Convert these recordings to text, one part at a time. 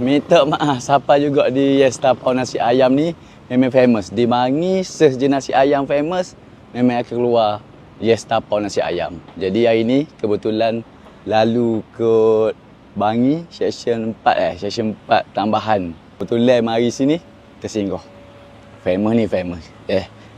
Minta maaf. Siapa juga di Yes Tapau nasi ayam ni memang famous. Di Bangi, search je nasi ayam famous, memang akan keluar Yes Tapau nasi ayam. Jadi hari ni kebetulan lalu ke Bangi, session 4 tambahan. Kebetulan mari sini, tersinggah. Famous ni famous.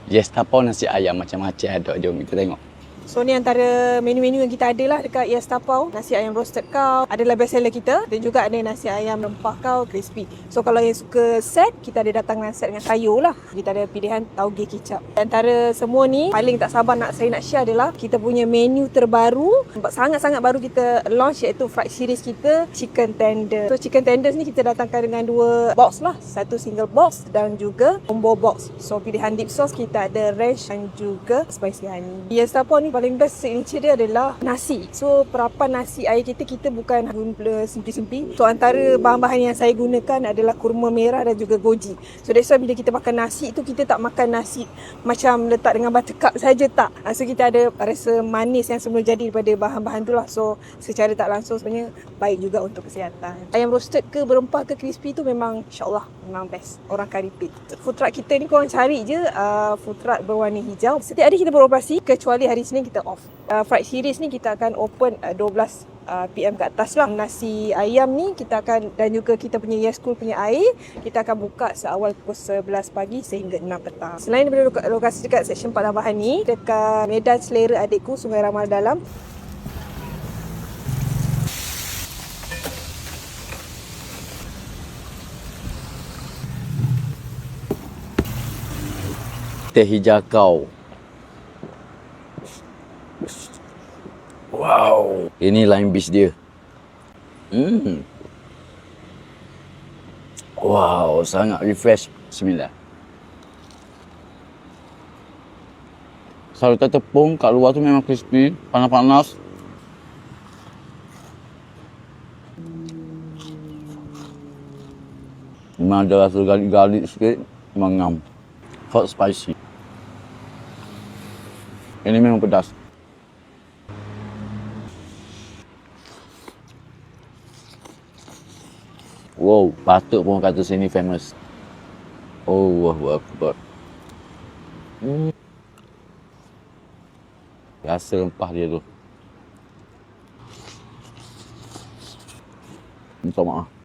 Yes Tapau nasi ayam macam-macam ada. Jom kita tengok. So ni antara menu-menu yang kita ada lah dekat Yes Tapau. Nasi ayam roasted cow adalah best seller kita, dan juga ada nasi ayam rempah cow crispy. So kalau yang suka set, kita ada datang set dengan sayur lah. Kita ada pilihan tauge kicap. Antara semua ni, paling tak sabar saya nak share adalah kita punya menu terbaru, sangat-sangat baru kita launch, iaitu fried series kita, chicken tender. So chicken tenders ni kita datangkan dengan 2 box lah, satu single box dan juga combo box. So pilihan dip sauce kita ada ranch dan juga spicy honey. Yes Tapau ni paling best signature dia adalah nasi. So perapan nasi air kita bukan gula sempi-sempi. So antara bahan-bahan yang saya gunakan adalah kurma merah dan juga goji. So that's why bila kita makan nasi tu, kita tak makan nasi macam letak dengan buttercup saja, tak. So kita ada rasa manis yang semula jadi daripada bahan-bahan tu lah. So secara tak langsung sebenarnya baik juga untuk kesihatan. Ayam roasted ke berempah ke crispy tu memang insyaAllah memang best. Orang akan repeat. Food truck kita ni korang cari je food truck berwarna hijau. Setiap hari kita beroperasi kecuali hari Senin kita off. Fried series ni kita akan open 12 PM ke atas lah. Nasi ayam ni kita akan, dan juga kita punya Yes Cool punya air, kita akan buka seawal pukul 11 pagi sehingga 6 petang. Selain daripada lokasi dekat Seksyen 4 tambahan ni, dekat Medan Selera Adikku, Sungai Ramal Dalam, Teh hijau kau. Wow. Ini lime beef dia. Wow, sangat refresh. Bismillah. Kalau tepung kat luar tu memang crispy, panas-panas. Memang ada rasa garlic sikit, memang ngam. Hot spicy. Ini memang pedas. Wow, patut pun kata sini famous. Allahu Akbar. Rasa rempah dia tu. Minta maaf.